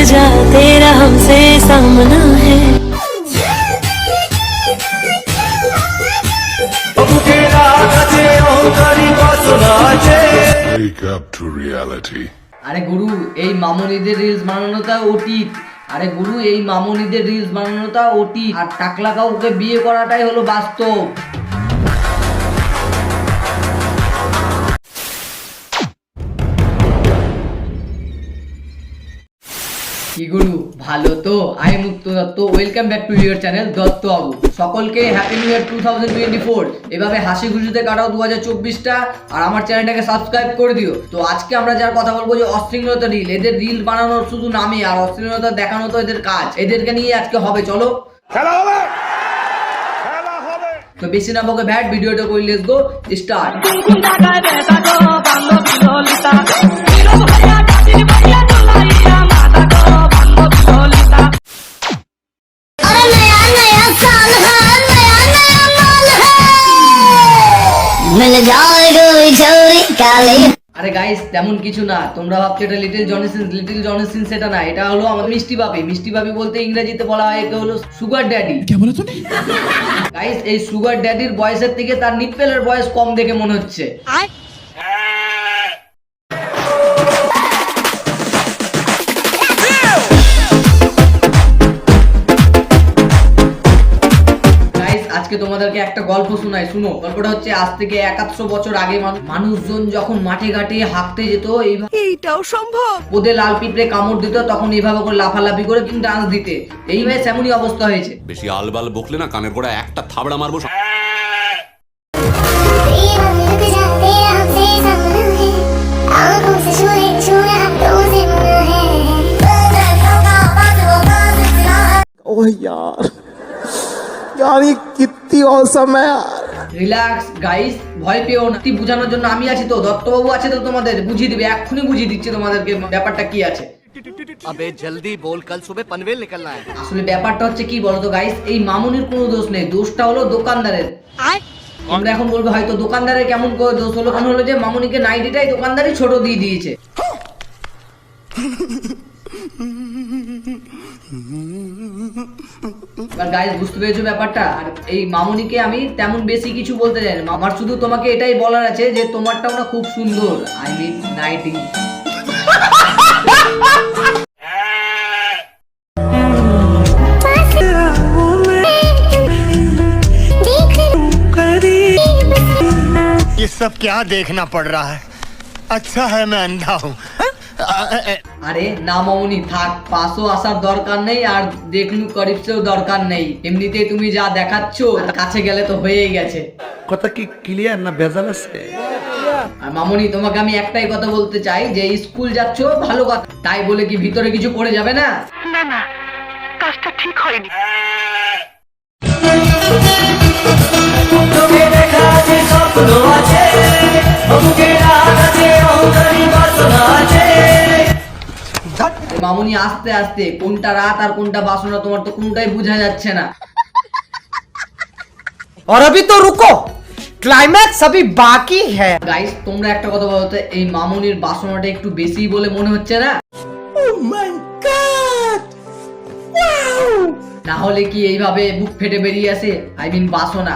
जा, तेरा हमसे सामना है। Wake up to reality. আরে গুরু, এই মামুনিদের রিলস বানানোটা অতীত। আরে গুরু, এই মামুনিদের রিলস বানানোটা অতীত, আর টাকলা কাউকে বিয়ে করাটাই হলো বাস্তব। কি গুরু, ভালো তো? আই মুক্ত Dutta, welcome back to your channel Dutta বাবু। সকলকে হ্যাপি নিউ ইয়ার 2024। এভাবে হাসি খুশিতে কাটাও 2024টা, আর আমার চ্যানেলটাকে সাবস্ক্রাইব করে দিও। তো আজকে আমরা যার কথা বলবো যে অশ্লীলতা রিল। এদের রিল বানানোর শুধু নামে, আর অশ্লীলতা দেখানো তো এদের কাজ। এদেরকে নিয়ে আজকে হবে, চলো খেলা হবে। তো বেশি না বকে ভ্যাট, ভিডিওটা করি, লেটস গো স্টার্ট। আরে গাইস, তেমন কিছু না। তোমরা ভাবছো এটা লিটল জনসিন, সেটা না। এটা হলো আমাদের মিষ্টি বাপি। মিষ্টি বাপি বলতে ইংরেজিতে বলা হয় একে হলো সুগার ড্যাডি। কি বলে তুমি গাইস? এই সুগার ড্যাডির বয়সের থেকে তার নিপ্পেলের বয়স কম দেখে মনে হচ্ছে। আজকে তোমাদেরকে একটা গল্প শোনাই, শুনো। গল্পটা হচ্ছে আজ থেকে 100 বছর আগে মানুষজন যখন মাঠে ঘাটে হাঁকতে যেত, এইটাও সম্ভব। ওদের লাল পিঁপড়ে কামড় দিত, তখন এইভাবে করে লাফালাফি করে ডান্স দিতে। এইভাবে এমনই অবস্থা হয়েছে। বেশি আলবাল বকলে না কানের গোড়া একটা থাবড়া মারবো। ओह यार ये कितनी औसम है यार। রিল্যাক্স গাইস, ভয় পেও না। বুঝানোর জন্য আমি আছি তো, দত্তবাবু আছে তো, তোমাদের বুঝিয়ে দিবে। এক্ষুনি বুঝিয়ে দিচ্ছে তোমাদেরকে ব্যাপারটা কি আছে। अबे जल्दी बोल, कल सुबह पनवेल निकलना है। আসলে ব্যাপারটা হচ্ছে কি বলতো গাইস, এই মামুনির কোনো দোষ নেই, দোষটা হলো দোকানদারের। আমরা এখন বলবো হয়তো দোকানদারের কেমন করে দোষ হলো। কারণ হলো যে মামুনিকে নাইটিটাই দোকানদারই ছোট দিয়ে দিয়েছে। গাইস, বুঝতে পেরেছো ব্যাপারটা? আর এই মামুনিকে আমি তেমন বেশি কিছু বলতে চাই না। আমার শুধু তোমাকে এটাই বলার আছে যে তোমারটাও না খুব সুন্দর। I mean ninety. ये सब क्या देखना पड़ रहा है? अच्छा है मैं अंधा हूँ। আরে না মামুনি, থাক। পাশও আসার দরকার নেই, আর দেখলু করিবছেও দরকার নেই। এমনিতেই তুমি যা দেখাচ্ছ, কাছে গেলে তো হয়েই গেছে। কথা কি ক্লিয়ার না ভেজাল আছে? আর মামুনি, তোমাকে আমি একটাই কথা বলতে চাই যে স্কুল যাচ্ছ ভালো কথা, তাই বলে কি ভিতরে কিছু পড়ে যাবে না? না না, কাজটা ঠিক হয়নি। মামুনি, আস্তে আস্তে, কোনটা রাত আর কোনটা বাসনা তোমার তো কোনটাই বোঝা যাচ্ছে না। और अभी तो रुको, क्लाइमैक्स अभी बाकी है। গাইস, তোমরা একটা কথা বলো তো, এই মামুনির বাসনাটা একটু বেশি বলে মনে হচ্ছে না? Oh my God! Wow! না হলে কি এইভাবে বুক ফেটে বেরিয়ে আসে? আই মিন বাসনা।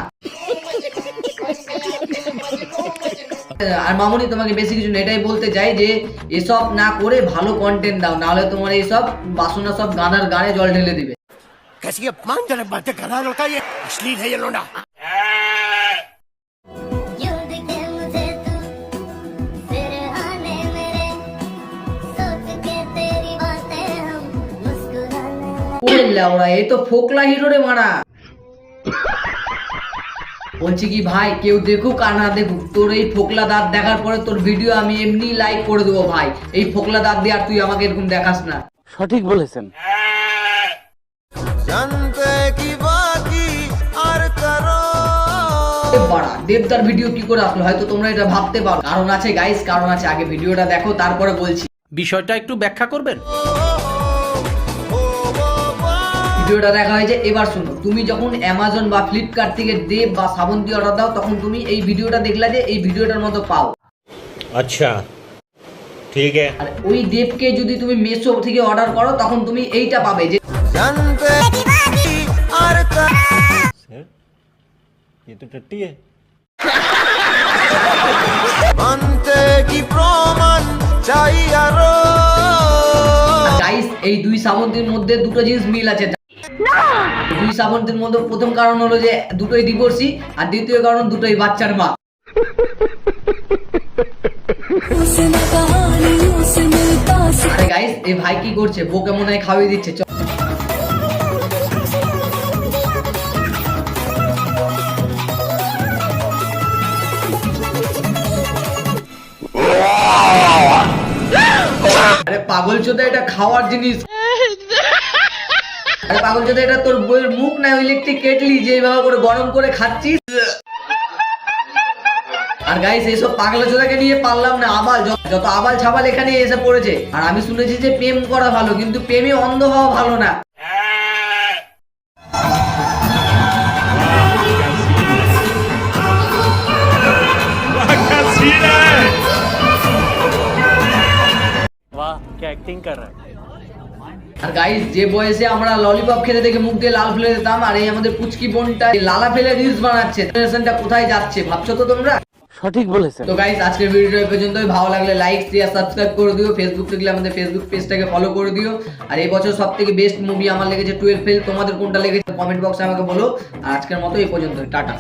আর মামুনি, তোমাকে বেশি কিছু না, এটাই বলতে চাই যে এসব না করে ভালো কন্টেন্ট দাও, নাহলে তোমার এইসব বাসনা সব গানার গানে জল ঢেলে দিবে। कैसी अपमानजनक बातें कर रहा है लड़का, ये अश्लील है ये लोंडा। এই তো ফোকলা হিরো রে মারা। বলছি কি ভাই, কেউ দেখুক আর না দেখুক, তোর এই ফোকলা দাঁত দেখার পরে তোর ভিডিও আমি এমনি লাইক করে দেবো ভাই। এই ফোকলা দাঁত দিয়ে আর তুই আমাকে এরকম দেখাস না। সঠিক বলেছেন। দেবদার ভিডিও কি করে আসলো হয়তো তোমরা এটা ভাবতে পারো। কারণ আছে গাইস, কারণ আছে। আগে ভিডিওটা দেখো, তারপরে বলছি। বিষয়টা একটু ব্যাখ্যা করবেন? ভিডিওটা দেখা হয়েছে, এবার শুনো। তুমি যখন অ্যামাজন বা ফ্লিপকার্ট থেকে দেব বা শ্রাবন্তী অর্ডার দাও, তখন তুমি এই ভিডিওটা দেখলা যে এই ভিডিওটার মতো পাও। আচ্ছা, ठीक है। আর ওই দেবকে যদি তুমি মেসো থেকে অর্ডার করো তখন তুমি এইটা পাবে যে ये तो टट्टी है। গাইস এই দুই শ্রাবন্তীর মধ্যে দুটো জিনিস মিল আছে। দুই শ্রাবন্তীর মধ্যে প্রথম কারণ হলো যে দুটোই ডিভোর্সি, আর দ্বিতীয় কারণ দুটোই বাচ্চার মা। আরে গাইস এই ভাই কি করছে? বউকে মনে হয় খাওয়িয়ে দিচ্ছে। আরে পাগল চোদা, এটা খাওয়ার জিনিস। আরে পাগল চোদা, এটা তোর বইয়ের মুখ না ইলেকট্রিক কেটলি যে এইভাবে করে গরম করে খাচ্ছিস। আর গাইস এইসব পাগলা চোদাকে নিয়ে পারলাম না। আবাল যত আবাল ছাবাল এখানে এসে পড়েছে। আর আমি শুনেছি যে প্রেম করা ভালো, কিন্তু প্রেমে অন্ধ হওয়া ভালো না। वाह क्या एक्टिंग कर रहा है। আর গাইস যে বয়সে আমরা ললিপপ খেতে দেখে মুখ দিয়ে লাল ফেলে দিতাম, আর এই আমাদের পুচকি বোনটা লালা ফেলে রিলস বানাচ্ছে। জেনারেশনটা কোথায় যাচ্ছে ভাবছো তো তোমরা? সঠিক বলেছেন। তো গাইস আজকের ভিডিওটা এই পর্যন্তই। ভালো লাগলে লাইক শেয়ার সাবস্ক্রাইব করে দিও। ফেসবুক থেকে আমাদের ফেসবুক পেজটাকে ফলো করে দিও। আর এই বছর সবথেকে বেস্ট মুভি আমার লেগেছে 12 ফেল। তোমাদের কোনটা লেগেছে কমেন্ট বক্সে আমাকে বলো। আর আজকের মতো এই পর্যন্তই, টাটা।